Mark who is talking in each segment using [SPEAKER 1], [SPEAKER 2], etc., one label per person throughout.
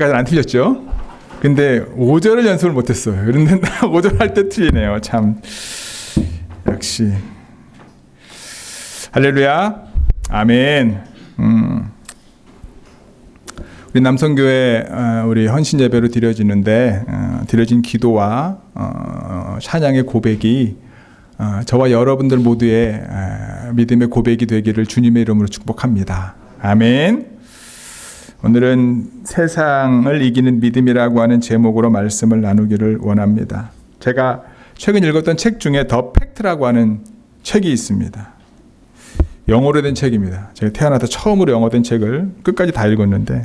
[SPEAKER 1] 안 틀렸죠? 근데 5절을 연습을 못했어요. 그런데 5절 할 때 틀리네요. 참 역시 할렐루야, 아멘. 우리 남성교회 우리 헌신 예배로 드려지는데 드려진 기도와 찬양의 고백이 저와 여러분들 모두의 믿음의 고백이 되기를 주님의 이름으로 축복합니다. 아멘. 오늘은 세상을 이기는 믿음이라고 하는 제목으로 말씀을 나누기를 원합니다. 제가 최근 읽었던 책 중에 더 팩트라고 하는 책이 있습니다. 영어로 된 책입니다. 제가 태어나서 처음으로 영어된 책을 끝까지 다 읽었는데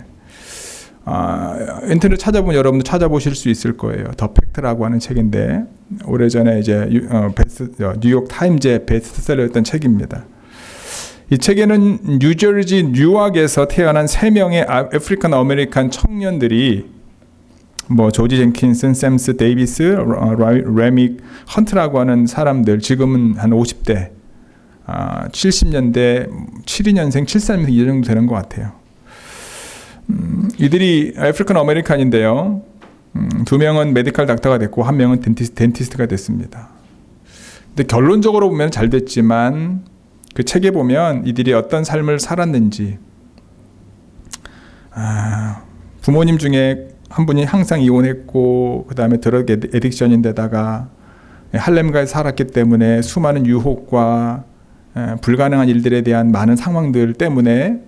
[SPEAKER 1] 인터넷 찾아보면 여러분도 찾아보실 수 있을 거예요. 더 팩트라고 하는 책인데 오래전에 이제 뉴욕 타임즈의 베스트셀러였던 책입니다. 이 책에는 뉴저지 뉴악에서 태어난 3명의 아프리칸 아메리칸 청년들이 조지 젠킨슨, 샘스 데이비스, 레믹 헌트라고 하는 사람들, 지금은 한 50대, 70년대, 72년생, 73년생 이 정도 되는 것 같아요. 이들이 아프리칸 아메리칸인데요. 2명은 메디컬 닥터가 됐고 1명은 덴티스트가 됐습니다. 근데 결론적으로 보면 잘 됐지만 그 책에 보면 이들이 어떤 삶을 살았는지, 부모님 중에 한 분이 항상 이혼했고 그 다음에 드러그 에딕션인데다가 할렘가에 살았기 때문에 수많은 유혹과 불가능한 일들에 대한 많은 상황들 때문에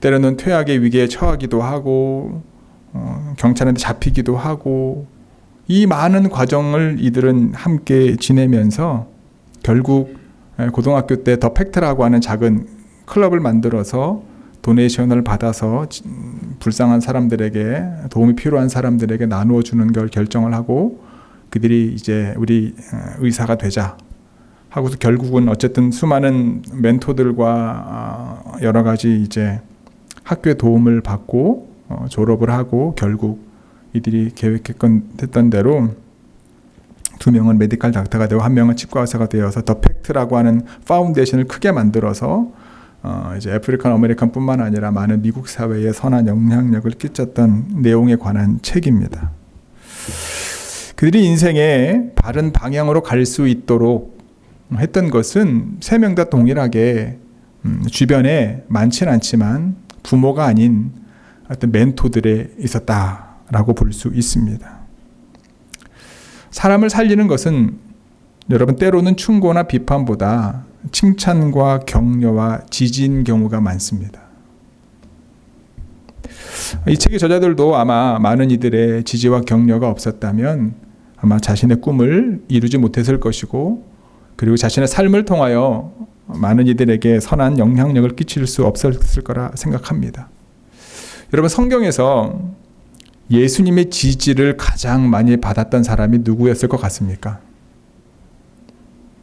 [SPEAKER 1] 때로는 퇴학의 위기에 처하기도 하고 경찰한테 잡히기도 하고, 이 많은 과정을 이들은 함께 지내면서 결국 고등학교 때 더 팩트라고 하는 작은 클럽을 만들어서 도네이션을 받아서 불쌍한 사람들에게, 도움이 필요한 사람들에게 나누어 주는 걸 결정을 하고, 그들이 이제 우리 의사가 되자 하고서 결국은 어쨌든 수많은 멘토들과 여러 가지 이제 학교의 도움을 받고 졸업을 하고 결국 이들이 계획했던 대로 2명은 메디컬 닥터가 되고 1명은 치과 의사가 되어서 더 팩트라고 하는 파운데이션을 크게 만들어서 이제 아프리칸 아메리칸뿐만 아니라 많은 미국 사회에 선한 영향력을 끼쳤던 내용에 관한 책입니다. 그들이 인생의 바른 방향으로 갈 수 있도록 했던 것은 3명 다 동일하게 주변에 많지는 않지만 부모가 아닌 어떤 멘토들에 있었다라고 볼 수 있습니다. 사람을 살리는 것은 여러분 때로는 충고나 비판보다 칭찬과 격려와 지지인 경우가 많습니다. 이 책의 저자들도 아마 많은 이들의 지지와 격려가 없었다면 아마 자신의 꿈을 이루지 못했을 것이고, 그리고 자신의 삶을 통하여 많은 이들에게 선한 영향력을 끼칠 수 없었을 거라 생각합니다. 여러분, 성경에서 예수님의 지지를 가장 많이 받았던 사람이 누구였을 것 같습니까?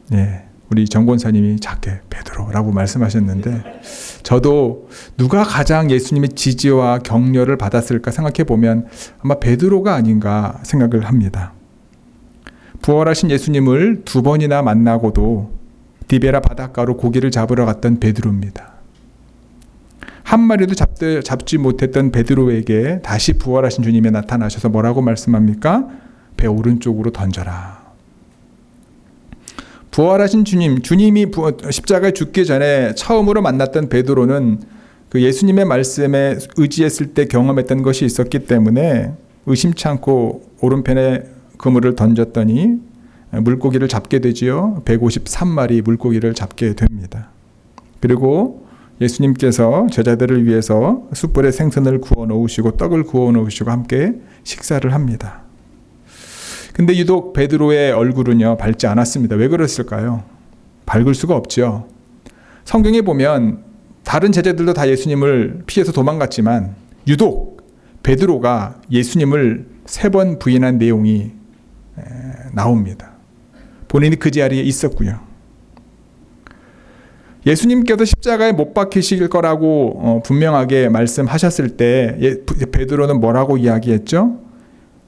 [SPEAKER 1] 네, 우리 정 권사님이 작게 베드로라고 말씀하셨는데, 저도 누가 가장 예수님의 지지와 격려를 받았을까 생각해 보면 아마 베드로가 아닌가 생각을 합니다. 부활하신 예수님을 2번이나 만나고도 디베라 바닷가로 고기를 잡으러 갔던 베드로입니다. 한 마리도 잡지 못했던 베드로에게 다시 부활하신 주님이 나타나셔서 뭐라고 말씀합니까? 배 오른쪽으로 던져라. 부활하신 주님이 십자가에 죽기 전에 처음으로 만났던 베드로는 그 예수님의 말씀에 의지했을 때 경험했던 것이 있었기 때문에 의심치 않고 오른편에 그물을 던졌더니 물고기를 잡게 되지요. 153마리 물고기를 잡게 됩니다. 그리고 예수님께서 제자들을 위해서 숯불에 생선을 구워 놓으시고 떡을 구워 놓으시고 함께 식사를 합니다. 근데 유독 베드로의 얼굴은요, 밝지 않았습니다. 왜 그랬을까요? 밝을 수가 없죠. 성경에 보면 다른 제자들도 다 예수님을 피해서 도망갔지만 유독 베드로가 예수님을 3번 부인한 내용이 나옵니다. 본인이 그 자리에 있었고요. 예수님께서 십자가에 못 박히실 거라고 분명하게 말씀하셨을 때 베드로는 뭐라고 이야기했죠?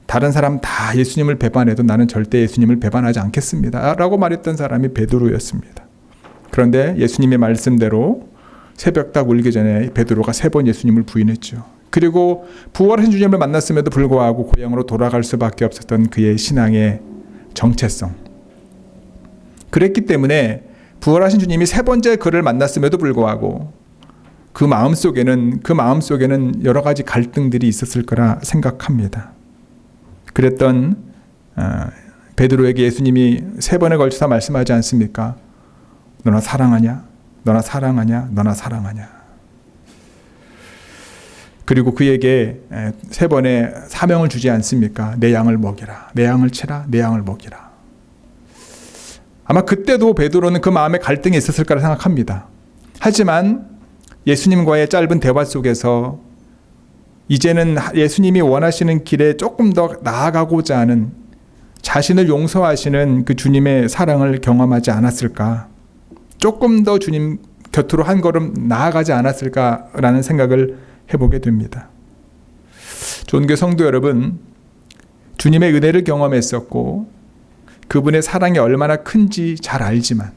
[SPEAKER 1] 다른 사람 다 예수님을 배반해도 나는 절대 예수님을 배반하지 않겠습니다 라고 말했던 사람이 베드로였습니다. 그런데 예수님의 말씀대로 새벽 딱 울기 전에 베드로가 3번 예수님을 부인했죠. 그리고 부활하신 주님을 만났음에도 불구하고 고향으로 돌아갈 수밖에 없었던 그의 신앙의 정체성. 그랬기 때문에 부활하신 주님이 세 번째 그를 만났음에도 불구하고 그 마음속에는 여러 가지 갈등들이 있었을 거라 생각합니다. 그랬던 베드로에게 예수님이 세 번에 걸쳐서 말씀하지 않습니까? 너나 사랑하냐? 너나 사랑하냐? 너나 사랑하냐? 그리고 그에게 세 번의 사명을 주지 않습니까? 내 양을 먹이라. 내 양을 치라. 내 양을 먹이라. 아마 그때도 베드로는 그 마음에 갈등이 있었을 거라 생각합니다. 하지만 예수님과의 짧은 대화 속에서 이제는 예수님이 원하시는 길에 조금 더 나아가고자 하는, 자신을 용서하시는 그 주님의 사랑을 경험하지 않았을까? 조금 더 주님 곁으로 한 걸음 나아가지 않았을까라는 생각을 해보게 됩니다. 존귀 성도 여러분, 주님의 은혜를 경험했었고 그분의 사랑이 얼마나 큰지 잘 알지만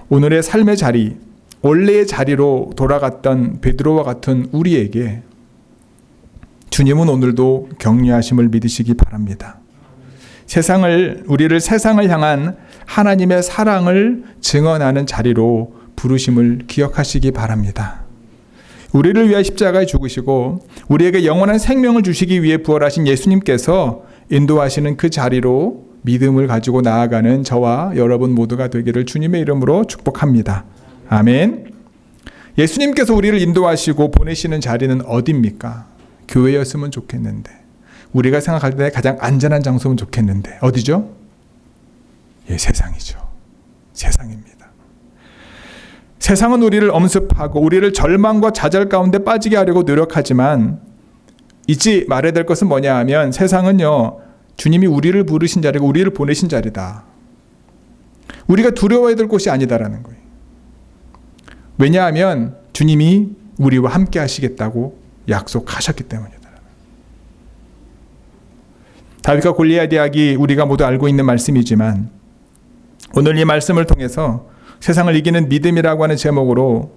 [SPEAKER 1] 오늘의 삶의 자리, 원래의 자리로 돌아갔던 베드로와 같은 우리에게 주님은 오늘도 격려하심을 믿으시기 바랍니다. 우리를 세상을 향한 하나님의 사랑을 증언하는 자리로 부르심을 기억하시기 바랍니다. 우리를 위해 십자가에 죽으시고 우리에게 영원한 생명을 주시기 위해 부활하신 예수님께서 인도하시는 그 자리로 믿음을 가지고 나아가는 저와 여러분 모두가 되기를 주님의 이름으로 축복합니다. 아멘. 예수님께서 우리를 인도하시고 보내시는 자리는 어디입니까? 교회였으면 좋겠는데, 우리가 생각할 때 가장 안전한 장소면 좋겠는데 어디죠? 세상이죠. 세상입니다. 세상은 우리를 엄습하고 우리를 절망과 좌절 가운데 빠지게 하려고 노력하지만 잊지 말아야 될 것은 뭐냐 하면 세상은요, 주님이 우리를 부르신 자리고 우리를 보내신 자리다. 우리가 두려워해야 될 곳이 아니다라는 거예요. 왜냐하면 주님이 우리와 함께 하시겠다고 약속하셨기 때문이다. 다윗과 골리앗 이야기 우리가 모두 알고 있는 말씀이지만 오늘 이 말씀을 통해서 세상을 이기는 믿음이라고 하는 제목으로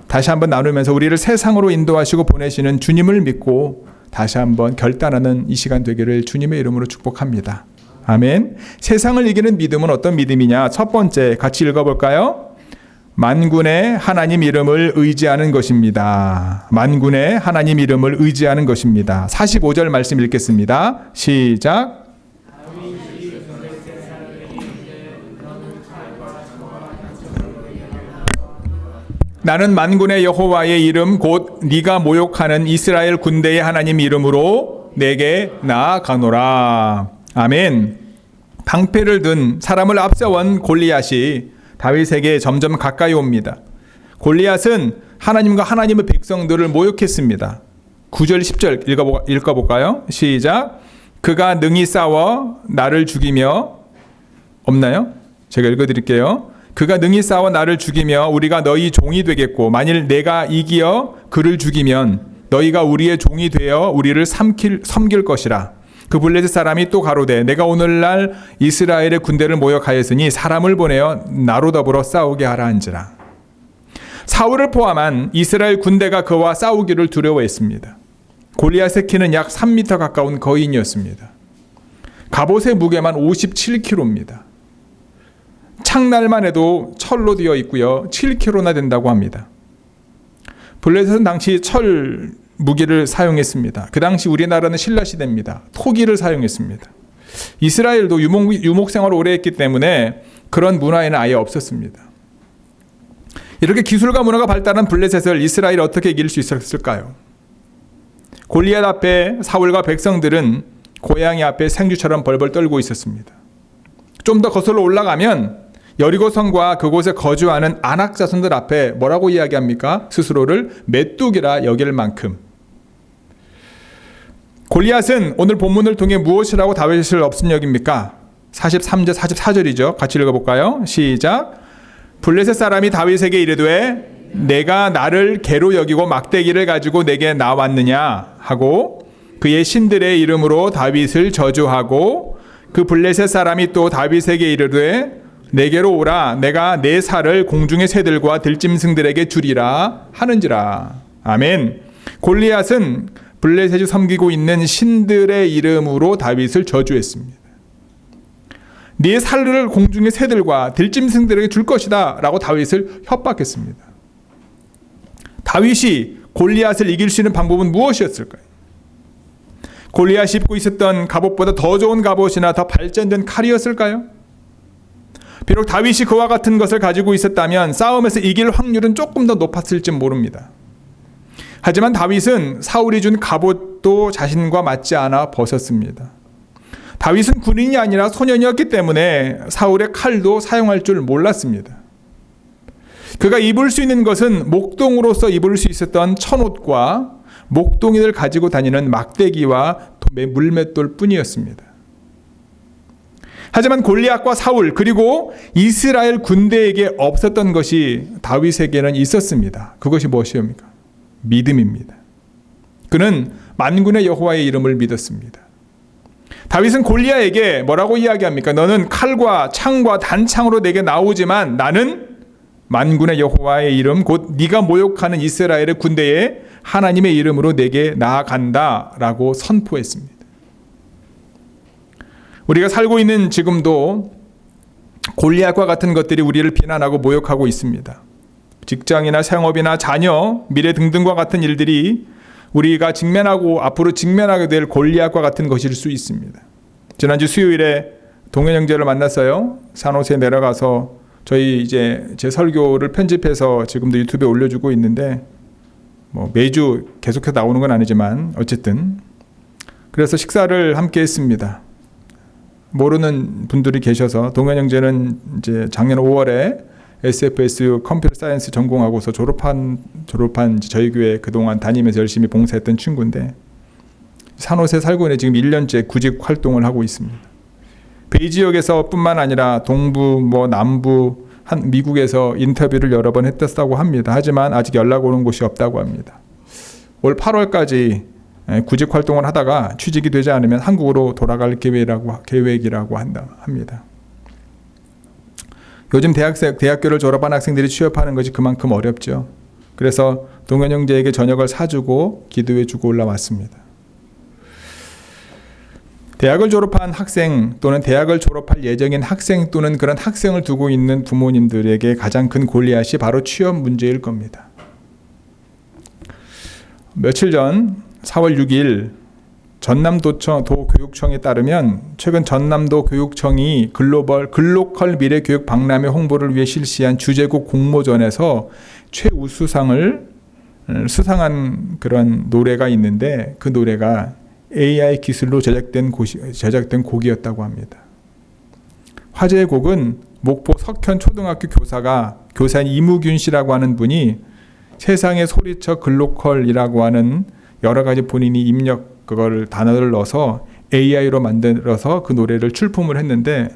[SPEAKER 1] 다시 한번 나누면서 우리를 세상으로 인도하시고 보내시는 주님을 믿고 다시 한번 결단하는 이 시간 되기를 주님의 이름으로 축복합니다. 아멘. 세상을 이기는 믿음은 어떤 믿음이냐? 첫 번째 같이 읽어볼까요? 만군의 하나님 이름을 의지하는 것입니다. 만군의 하나님 이름을 의지하는 것입니다. 45절 말씀 읽겠습니다. 시작. 나는 만군의 여호와의 이름 곧 네가 모욕하는 이스라엘 군대의 하나님 이름으로 내게 나아가노라. 아멘. 방패를 든 사람을 앞세운 골리앗이 다윗에게 점점 가까이 옵니다. 골리앗은 하나님과 하나님의 백성들을 모욕했습니다. 9절 10절 읽어볼까요? 시작. 그가 능히 싸워 나를 죽이며, 없나요? 제가 읽어드릴게요. 그가 능히 싸워 나를 죽이며 우리가 너희 종이 되겠고 만일 내가 이기어 그를 죽이면 너희가 우리의 종이 되어 우리를 섬길 것이라. 그 블레셋 사람이 또 가로되 내가 오늘날 이스라엘의 군대를 모욕하였으니 사람을 보내어 나로 더불어 싸우게 하라 한지라. 사울을 포함한 이스라엘 군대가 그와 싸우기를 두려워했습니다. 골리앗의 키는 약 3m 가까운 거인이었습니다. 갑옷의 무게만 57kg입니다. 창날만 해도 철로 되어 있고요. 7kg나 된다고 합니다. 블레셋은 당시 철 무기를 사용했습니다. 그 당시 우리나라는 신라시대입니다. 토기를 사용했습니다. 이스라엘도 유목 생활을 오래 했기 때문에 그런 문화에는 아예 없었습니다. 이렇게 기술과 문화가 발달한 블레셋을 이스라엘이 어떻게 이길 수 있었을까요? 골리앗 앞에 사울과 백성들은 고양이 앞에 생쥐처럼 벌벌 떨고 있었습니다. 좀 더 거슬러 올라가면 여리고성과 그곳에 거주하는 아낙 자손들 앞에 뭐라고 이야기합니까? 스스로를 메뚜기라 여길 만큼. 골리앗은 오늘 본문을 통해 무엇이라고 다윗을 업신여깁니까? 43절 44절이죠. 같이 읽어볼까요? 시작. 블레셋 사람이 다윗에게 이르되 내가 나를 개로 여기고 막대기를 가지고 내게 나왔느냐 하고 그의 신들의 이름으로 다윗을 저주하고 그 블레셋 사람이 또 다윗에게 이르되 내게로 오라 내가 내 살을 공중의 새들과 들짐승들에게 주리라 하는지라. 아멘. 골리앗은 블레셋이 섬기고 있는 신들의 이름으로 다윗을 저주했습니다. 네 살을 공중의 새들과 들짐승들에게 줄 것이다 라고 다윗을 협박했습니다. 다윗이 골리앗을 이길 수 있는 방법은 무엇이었을까요? 골리앗이 입고 있었던 갑옷보다 더 좋은 갑옷이나 더 발전된 칼이었을까요? 비록 다윗이 그와 같은 것을 가지고 있었다면 싸움에서 이길 확률은 조금 더 높았을지 모릅니다. 하지만 다윗은 사울이 준 갑옷도 자신과 맞지 않아 벗었습니다. 다윗은 군인이 아니라 소년이었기 때문에 사울의 칼도 사용할 줄 몰랐습니다. 그가 입을 수 있는 것은 목동으로서 입을 수 있었던 천옷과 목동이를 가지고 다니는 막대기와 물맷돌 뿐이었습니다. 하지만 골리앗과 사울 그리고 이스라엘 군대에게 없었던 것이 다윗에게는 있었습니다. 그것이 무엇이옵니까? 믿음입니다. 그는 만군의 여호와의 이름을 믿었습니다. 다윗은 골리앗에게 뭐라고 이야기합니까? 너는 칼과 창과 단창으로 내게 나오지만 나는 만군의 여호와의 이름 곧 네가 모욕하는 이스라엘의 군대에 하나님의 이름으로 내게 나아간다라고 선포했습니다. 우리가 살고 있는 지금도 골리앗과 같은 것들이 우리를 비난하고 모욕하고 있습니다. 직장이나 생업이나 자녀, 미래 등등과 같은 일들이 우리가 직면하고 앞으로 직면하게 될 골리앗과 같은 것일 수 있습니다. 지난주 수요일에 동현 형제를 만났어요. 산호세에 내려가서 저희 이제 제 설교를 편집해서 지금도 유튜브에 올려주고 있는데 뭐 매주 계속해서 나오는 건 아니지만 어쨌든 그래서 식사를 함께 했습니다. 모르는 분들이 계셔서 동현 형제는 이제 작년 5월에 SFSU 컴퓨터 사이언스 전공하고서 졸업한 저희 교회 그동안 다니면서 열심히 봉사했던 친구인데 산호세 살고 있는 지금 1년째 구직 활동을 하고 있습니다. 베이 지역에서 뿐만 아니라 동부, 남부, 미국에서 인터뷰를 여러 번 했다고 합니다. 하지만 아직 연락 오는 곳이 없다고 합니다. 올 8월까지 구직 활동을 하다가 취직이 되지 않으면 한국으로 돌아갈 계획이라고 합니다. 요즘 대학교를 졸업한 학생들이 취업하는 것이 그만큼 어렵죠. 그래서 동현 형제에게 저녁을 사주고 기도해주고 올라왔습니다. 대학을 졸업한 학생 또는 대학을 졸업할 예정인 학생 또는 그런 학생을 두고 있는 부모님들에게 가장 큰 골리앗이 바로 취업 문제일 겁니다. 며칠 전 4월 6일 전남도교육청에 따르면 최근 전남도 교육청이 글로컬 미래교육 박람회 홍보를 위해 실시한 주제곡 공모전에서 최우수상을 수상한 그런 노래가 있는데 그 노래가 AI 기술로 제작된 곡이었다고 합니다. 화제의 곡은 목포 석현 초등학교 교사인 이무균 씨라고 하는 분이 세상에 소리쳐 글로컬이라고 하는 여러 가지 본인이 입력 단어를 넣어서 AI로 만들어서 그 노래를 출품을 했는데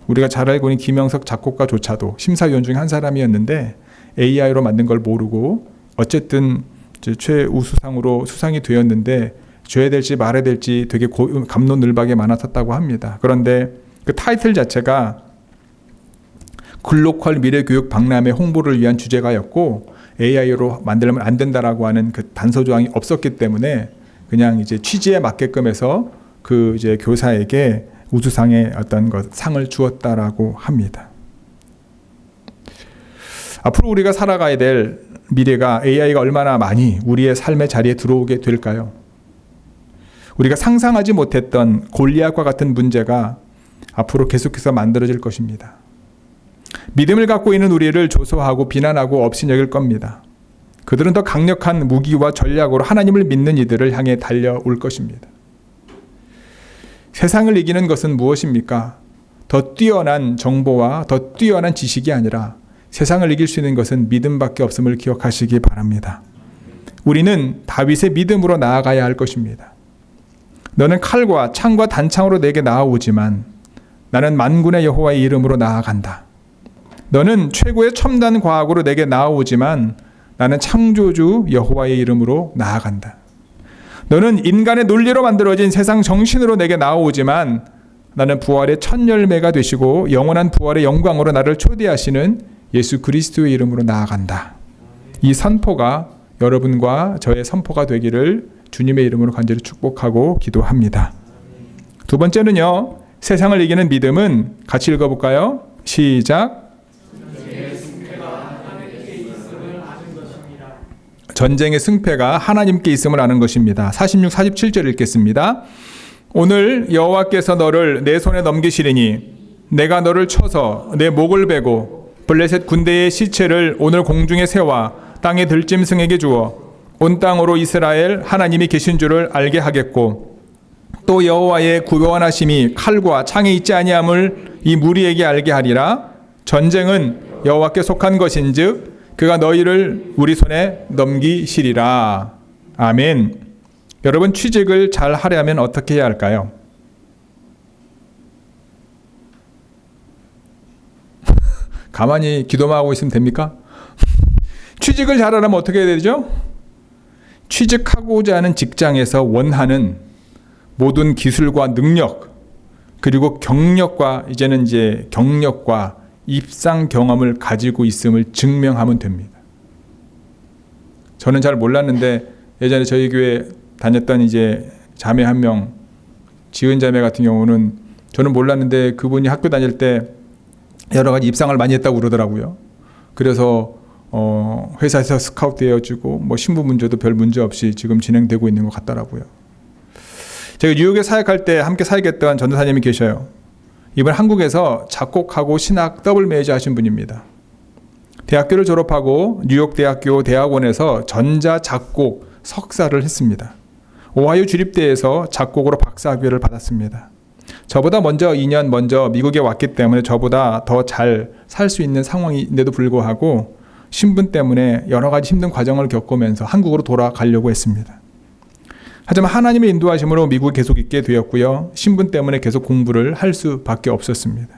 [SPEAKER 1] 우리가 잘 알고 있는 김영석 작곡가조차도 심사위원 중 한 사람이었는데 AI로 만든 걸 모르고 어쨌든 최우수상으로 수상이 되었는데 줘야 될지 말아야 될지 되게 갑론을박이 많았었다고 합니다. 그런데 그 타이틀 자체가 글로컬 미래교육 박람회 홍보를 위한 주제가였고 AI로 만들면 안 된다라고 하는 그 단서 조항이 없었기 때문에 그냥 이제 취지에 맞게끔 해서 그 이제 교사에게 우수상의 어떤 상을 주었다라고 합니다. 앞으로 우리가 살아가야 될 미래가 AI가 얼마나 많이 우리의 삶의 자리에 들어오게 될까요? 우리가 상상하지 못했던 골리앗과 같은 문제가 앞으로 계속해서 만들어질 것입니다. 믿음을 갖고 있는 우리를 조소하고 비난하고 업신여길 겁니다. 그들은 더 강력한 무기와 전략으로 하나님을 믿는 이들을 향해 달려올 것입니다. 세상을 이기는 것은 무엇입니까? 더 뛰어난 정보와 더 뛰어난 지식이 아니라 세상을 이길 수 있는 것은 믿음밖에 없음을 기억하시기 바랍니다. 우리는 다윗의 믿음으로 나아가야 할 것입니다. 너는 칼과 창과 단창으로 내게 나아오지만 나는 만군의 여호와의 이름으로 나아간다. 너는 최고의 첨단 과학으로 내게 나아오지만 나는 창조주 여호와의 이름으로 나아간다. 너는 인간의 논리로 만들어진 세상 정신으로 내게 나아오지만 나는 부활의 첫 열매가 되시고 영원한 부활의 영광으로 나를 초대하시는 예수 그리스도의 이름으로 나아간다. 이 선포가 여러분과 저의 선포가 되기를 주님의 이름으로 간절히 축복하고 기도합니다. 두 번째는요, 세상을 이기는 믿음은 같이 읽어볼까요? 시작. 전쟁의 승패가 하나님께 있음을 아는 것입니다. 46, 47절 읽겠습니다. 오늘 여호와께서 너를 내 손에 넘기시리니 내가 너를 쳐서 내 목을 베고 블레셋 군대의 시체를 오늘 공중에 세워 땅의 들짐승에게 주어 온 땅으로 이스라엘 하나님이 계신 줄을 알게 하겠고 또 여호와의 구원하심이 칼과 창에 있지 아니함을 이 무리에게 알게 하리라. 전쟁은 여호와께 속한 것인즉 그가 너희를 우리 손에 넘기시리라. 아멘. 여러분, 취직을 잘 하려면 어떻게 해야 할까요? 가만히 기도만 하고 있으면 됩니까? 취직을 잘하려면 어떻게 해야 되죠? 취직하고자 하는 직장에서 원하는 모든 기술과 능력, 그리고 경력과 경력과 입상 경험을 가지고 있음을 증명하면 됩니다. 저는 잘 몰랐는데 예전에 저희 교회 다녔던 자매 한 명, 지은 자매 같은 경우는 저는 몰랐는데 그분이 학교 다닐 때 여러 가지 입상을 많이 했다고 그러더라고요. 그래서 회사에서 스카우트 되어주고 신분 문제도 별 문제 없이 지금 진행되고 있는 것 같더라고요. 제가 뉴욕에 사역할 때 함께 사역했던 전도사님이 계셔요. 이번 한국에서 작곡하고 신학 더블 메이저 하신 분입니다. 대학교를 졸업하고 뉴욕대학교 대학원에서 전자작곡 석사를 했습니다. 오하이오 주립대에서 작곡으로 박사학위를 받았습니다. 저보다 2년 먼저 미국에 왔기 때문에 저보다 더 잘 살 수 있는 상황인데도 불구하고 신분 때문에 여러 가지 힘든 과정을 겪으면서 한국으로 돌아가려고 했습니다. 하지만 하나님의 인도하심으로 미국에 계속 있게 되었고요. 신분 때문에 계속 공부를 할 수밖에 없었습니다.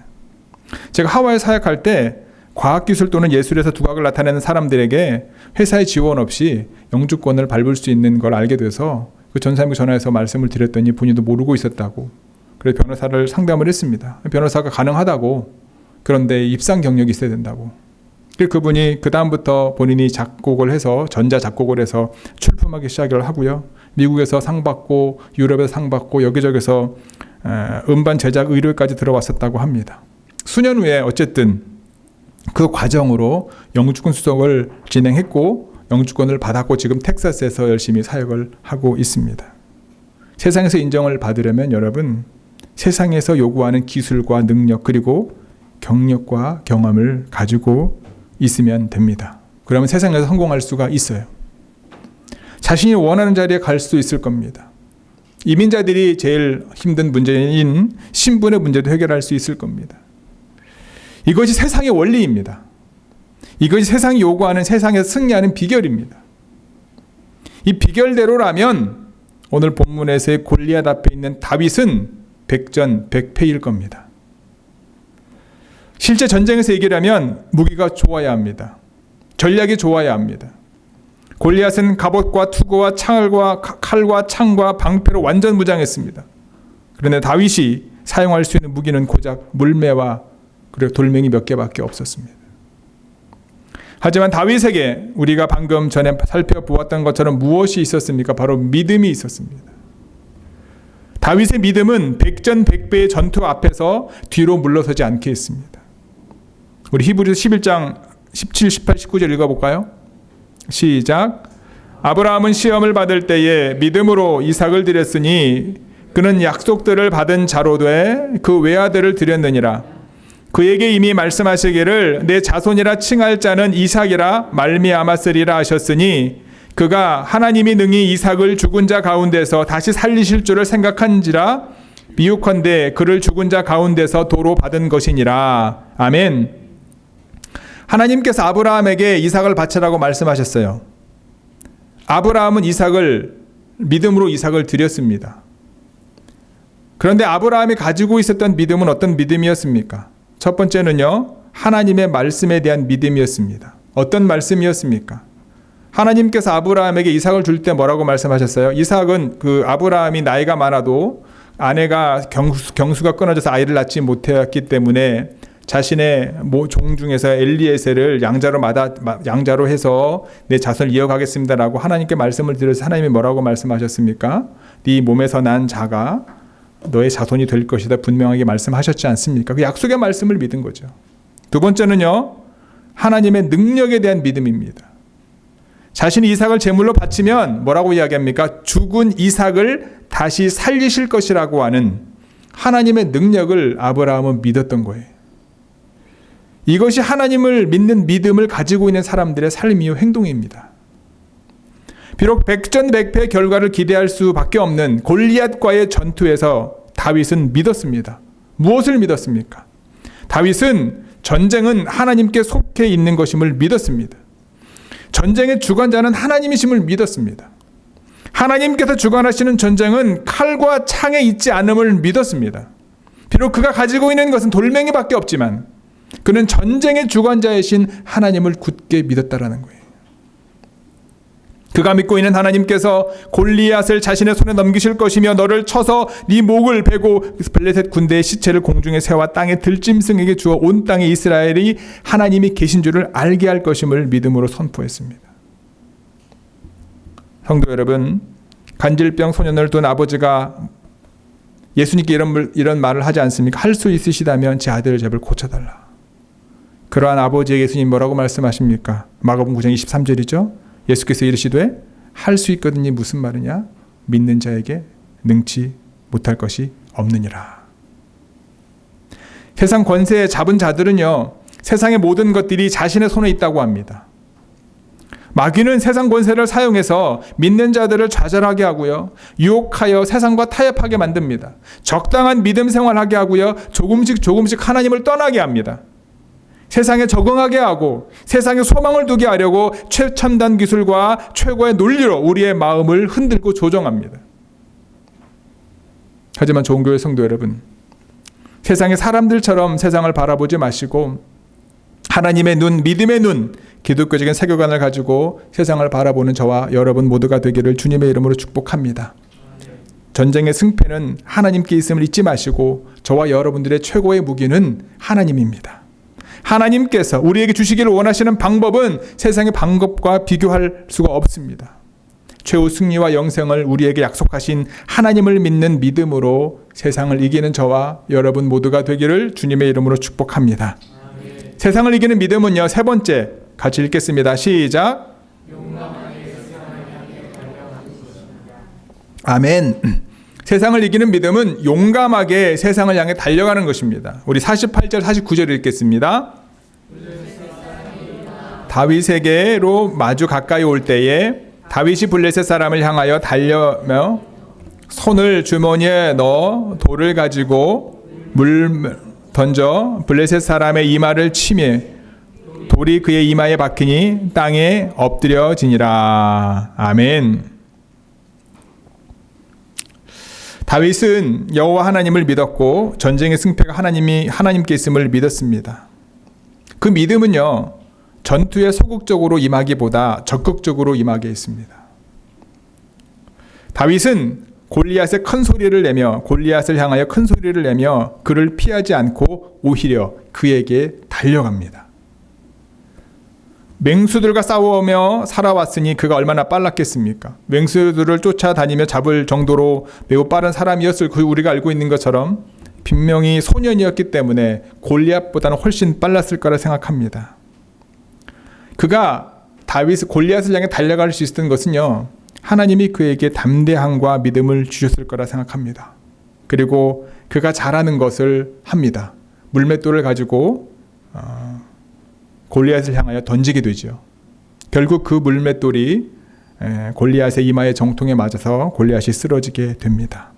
[SPEAKER 1] 제가 하와이 사역할 때 과학기술 또는 예술에서 두각을 나타내는 사람들에게 회사의 지원 없이 영주권을 밟을 수 있는 걸 알게 돼서 그 전사님께 전화해서 말씀을 드렸더니 본인도 모르고 있었다고. 그래서 변호사를 상담을 했습니다. 변호사가 가능하다고. 그런데 입상 경력이 있어야 된다고. 그분이 그 다음부터 본인이 작곡을 해서 전자작곡을 해서 출품하기 시작을 하고요. 미국에서 상 받고 유럽에서 상 받고 여기저기서 음반 제작 의뢰까지 들어왔었다고 합니다. 수년 후에 어쨌든 그 과정으로 영주권 수속을 진행했고 영주권을 받았고 지금 텍사스에서 열심히 사역을 하고 있습니다. 세상에서 인정을 받으려면 여러분, 세상에서 요구하는 기술과 능력 그리고 경력과 경험을 가지고 있으면 됩니다. 그러면 세상에서 성공할 수가 있어요. 자신이 원하는 자리에 갈 수 있을 겁니다. 이민자들이 제일 힘든 문제인 신분의 문제도 해결할 수 있을 겁니다. 이것이 세상의 원리입니다. 이것이 세상이 요구하는 세상에서 승리하는 비결입니다. 이 비결대로라면 오늘 본문에서의 골리앗 앞에 있는 다윗은 백전백패일 겁니다. 실제 전쟁에서 이기려면 무기가 좋아야 합니다. 전략이 좋아야 합니다. 골리앗은 갑옷과 투구와 칼과 창과 방패로 완전 무장했습니다. 그런데 다윗이 사용할 수 있는 무기는 고작 물매와 그리고 돌멩이 몇 개밖에 없었습니다. 하지만 다윗에게 우리가 방금 전에 살펴보았던 것처럼 무엇이 있었습니까? 바로 믿음이 있었습니다. 다윗의 믿음은 백전백패의 전투 앞에서 뒤로 물러서지 않게 했습니다. 우리 히브리서 11장 17, 18, 19절 읽어볼까요? 시작. 아브라함은 시험을 받을 때에 믿음으로 이삭을 드렸으니 그는 약속들을 받은 자로 돼 그 외아들을 드렸느니라. 그에게 이미 말씀하시기를 내 자손이라 칭할 자는 이삭이라 말미암았으리라 하셨으니 그가 하나님이 능히 이삭을 죽은 자 가운데서 다시 살리실 줄을 생각한지라 미혹컨대 그를 죽은 자 가운데서 도로 받은 것이니라. 아멘. 하나님께서 아브라함에게 이삭을 바치라고 말씀하셨어요. 아브라함은 믿음으로 이삭을 드렸습니다. 그런데 아브라함이 가지고 있었던 믿음은 어떤 믿음이었습니까? 첫 번째는요, 하나님의 말씀에 대한 믿음이었습니다. 어떤 말씀이었습니까? 하나님께서 아브라함에게 이삭을 줄 때 뭐라고 말씀하셨어요? 이삭은 아브라함이 나이가 많아도 아내가 경수가 끊어져서 아이를 낳지 못했기 때문에 자신의 종 중에서 엘리에셀을 양자로 해서 내 자손을 이어가겠습니다라고 하나님께 말씀을 드려서 하나님이 뭐라고 말씀하셨습니까? 네 몸에서 난 자가 너의 자손이 될 것이다 분명하게 말씀하셨지 않습니까? 그 약속의 말씀을 믿은 거죠. 두 번째는요, 하나님의 능력에 대한 믿음입니다. 자신이 이삭을 제물로 바치면 뭐라고 이야기합니까? 죽은 이삭을 다시 살리실 것이라고 하는 하나님의 능력을 아브라함은 믿었던 거예요. 이것이 하나님을 믿는 믿음을 가지고 있는 사람들의 삶이요 행동입니다. 비록 백전백패의 결과를 기대할 수밖에 없는 골리앗과의 전투에서 다윗은 믿었습니다. 무엇을 믿었습니까? 다윗은 전쟁은 하나님께 속해 있는 것임을 믿었습니다. 전쟁의 주관자는 하나님이심을 믿었습니다. 하나님께서 주관하시는 전쟁은 칼과 창에 있지 않음을 믿었습니다. 비록 그가 가지고 있는 것은 돌멩이밖에 없지만 그는 전쟁의 주관자이신 하나님을 굳게 믿었다라는 거예요. 그가 믿고 있는 하나님께서 골리앗을 자신의 손에 넘기실 것이며 너를 쳐서 네 목을 베고 블레셋 군대의 시체를 공중에 세워 땅의 들짐승에게 주어 온 땅에 이스라엘이 하나님이 계신 줄을 알게 할 것임을 믿음으로 선포했습니다. 성도 여러분, 간질병 소년을 둔 아버지가 예수님께 이런 말을 하지 않습니까? 할 수 있으시다면 제 아들을 제발 고쳐달라. 그러한 아버지에게 예수님 뭐라고 말씀하십니까? 마가복음 9장 23절이죠. 예수께서 이르시되 할 수 있거든요. 무슨 말이냐? 믿는 자에게 능치 못할 것이 없느니라. 세상 권세에 잡은 자들은요, 세상의 모든 것들이 자신의 손에 있다고 합니다. 마귀는 세상 권세를 사용해서 믿는 자들을 좌절하게 하고요, 유혹하여 세상과 타협하게 만듭니다. 적당한 믿음 생활하게 하고요, 조금씩 하나님을 떠나게 합니다. 세상에 적응하게 하고 세상에 소망을 두게 하려고 최첨단 기술과 최고의 논리로 우리의 마음을 흔들고 조정합니다. 하지만 좋은 교회 성도 여러분, 세상의 사람들처럼 세상을 바라보지 마시고 하나님의 눈, 믿음의 눈, 기독교적인 세계관을 가지고 세상을 바라보는 저와 여러분 모두가 되기를 주님의 이름으로 축복합니다. 전쟁의 승패는 하나님께 있음을 잊지 마시고 저와 여러분들의 최고의 무기는 하나님입니다. 하나님께서 우리에게 주시기를 원하시는 방법은 세상의 방법과 비교할 수가 없습니다. 최후 승리와 영생을 우리에게 약속하신 하나님을 믿는 믿음으로 세상을 이기는 저와 여러분 모두가 되기를 주님의 이름으로 축복합니다. 아멘. 세상을 이기는 믿음은요, 세 번째 같이 읽겠습니다. 시작. 아멘. 세상을 이기는 믿음은 용감하게 세상을 향해 달려가는 것입니다. 우리 48절 49절 읽겠습니다. 다윗에게로 마주 가까이 올 때에 다윗이 블레셋 사람을 향하여 달려며 손을 주머니에 넣어 돌을 가지고 물 던져 블레셋 사람의 이마를 치며 돌이 그의 이마에 박히니 땅에 엎드려지니라. 아멘. 다윗은 여호와 하나님을 믿었고 전쟁의 승패가 하나님께 있음을 믿었습니다. 그 믿음은요, 전투에 소극적으로 임하기보다 적극적으로 임하게 했습니다. 다윗은 골리앗의 큰 소리를 내며 골리앗을 향하여 큰 소리를 내며 그를 피하지 않고 오히려 그에게 달려갑니다. 맹수들과 싸우며 살아왔으니 그가 얼마나 빨랐겠습니까? 맹수들을 쫓아다니며 잡을 정도로 매우 빠른 사람이었을 그 우리가 알고 있는 것처럼 분명히 소년이었기 때문에 골리앗보다는 훨씬 빨랐을 거라 생각합니다. 그가 골리앗을 향해 달려갈 수 있었던 것은요, 하나님이 그에게 담대함과 믿음을 주셨을 거라 생각합니다. 그리고 그가 잘하는 것을 합니다. 물맷돌을 가지고 골리앗을 향하여 던지게 되죠. 결국 그 물맷돌이 골리앗의 이마의 정통에 맞아서 골리앗이 쓰러지게 됩니다.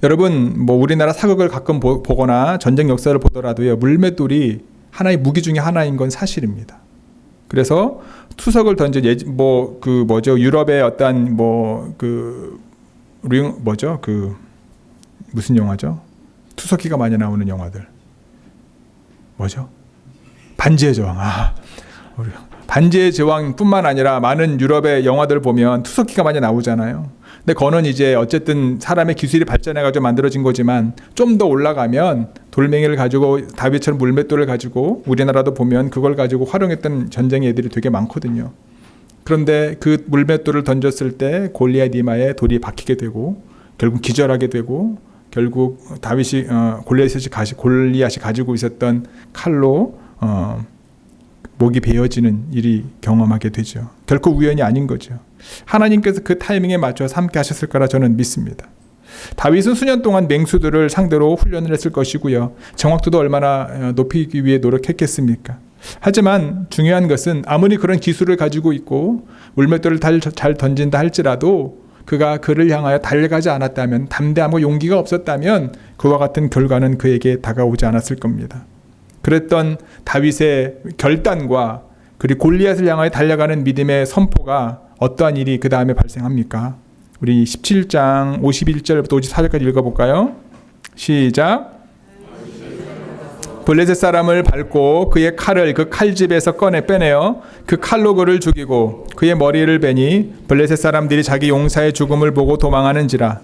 [SPEAKER 1] 여러분, 우리나라 사극을 가끔 보거나 전쟁 역사를 보더라도요, 물맷돌이 하나의 무기 중에 하나인 건 사실입니다. 그래서 투석을 던져 유럽의 어떤 무슨 영화죠? 투석기가 많이 나오는 영화들 뭐죠? 반지의 제왕. 반지의 제왕뿐만 아니라 많은 유럽의 영화들 보면 투석기가 많이 나오잖아요. 근데 그거는 이제 어쨌든 사람의 기술이 발전해가지고 만들어진 거지만 좀 더 올라가면 돌멩이를 가지고 다윗처럼 물맷돌을 가지고 우리나라도 보면 그걸 가지고 활용했던 전쟁 애들이 되게 많거든요. 그런데 그 물맷돌을 던졌을 때 골리앗 이마에 돌이 박히게 되고 결국 기절하게 되고 결국 다윗이 골리앗이 가지고 있었던 칼로 목이 베어지는 일이 경험하게 되죠. 결코 우연이 아닌 거죠. 하나님께서 그 타이밍에 맞춰서 함께 하셨을 거라 저는 믿습니다. 다윗은 수년 동안 맹수들을 상대로 훈련을 했을 것이고요. 정확도도 얼마나 높이기 위해 노력했겠습니까? 하지만 중요한 것은 아무리 그런 기술을 가지고 있고 물맷돌을 잘 던진다 할지라도 그가 그를 향하여 달려가지 않았다면, 담대함과 용기가 없었다면 그와 같은 결과는 그에게 다가오지 않았을 겁니다. 그랬던 다윗의 결단과 그리고 골리앗을 향하여 달려가는 믿음의 선포가 어떠한 일이 그 다음에 발생합니까? 우리 17장 51절부터 54절까지 읽어볼까요? 시작. 블레셋 사람을 밟고 그의 칼을 그 칼집에서 빼내어 그 칼로 그를 죽이고 그의 머리를 베니 블레셋 사람들이 자기 용사의 죽음을 보고 도망하는지라.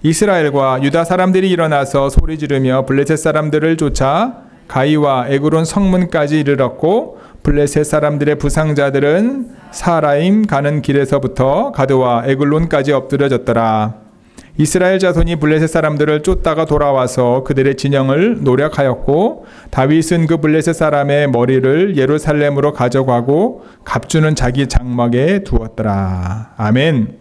[SPEAKER 1] 이스라엘과 유다 사람들이 일어나서 소리 지르며 블레셋 사람들을 쫓아 가이와 에그론 성문까지 이르렀고 블레셋 사람들의 부상자들은 사라임 가는 길에서부터 가드와 에글론까지 엎드려졌더라. 이스라엘 자손이 블레셋 사람들을 쫓다가 돌아와서 그들의 진영을 노력하였고 다윗은 그 블레셋 사람의 머리를 예루살렘으로 가져가고 갑주는 자기 장막에 두었더라. 아멘.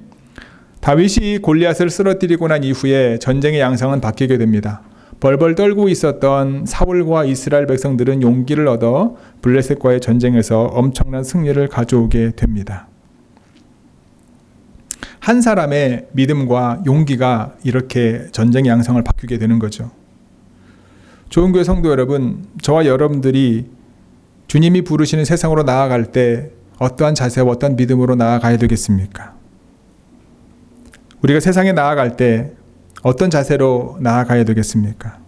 [SPEAKER 1] 다윗이 골리앗을 쓰러뜨리고 난 이후에 전쟁의 양상은 바뀌게 됩니다. 벌벌 떨고 있었던 사울과 이스라엘 백성들은 용기를 얻어 블레셋과의 전쟁에서 엄청난 승리를 가져오게 됩니다. 한 사람의 믿음과 용기가 이렇게 전쟁의 양상을 바꾸게 되는 거죠. 좋은 교회 성도 여러분, 저와 여러분들이 주님이 부르시는 세상으로 나아갈 때 어떠한 자세와 어떠한 믿음으로 나아가야 되겠습니까? 우리가 세상에 나아갈 때 어떤 자세로 나아가야 되겠습니까?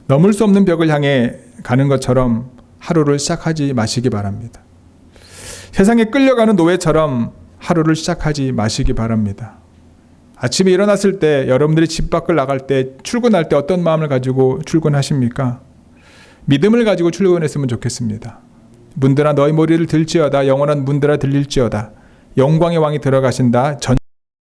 [SPEAKER 1] 넘을 수 없는 벽을 향해 가는 것처럼 하루를 시작하지 마시기 바랍니다. 세상에 끌려가는 노예처럼 하루를 시작하지 마시기 바랍니다. 아침에 일어났을 때 여러분들이 집 밖을 나갈 때 출근할 때 어떤 마음을 가지고 출근하십니까? 믿음을 가지고 출근했으면 좋겠습니다. 문들아 너희 머리를 들지어다 영원한 문들아 들릴지어다 영광의 왕이 들어가신다.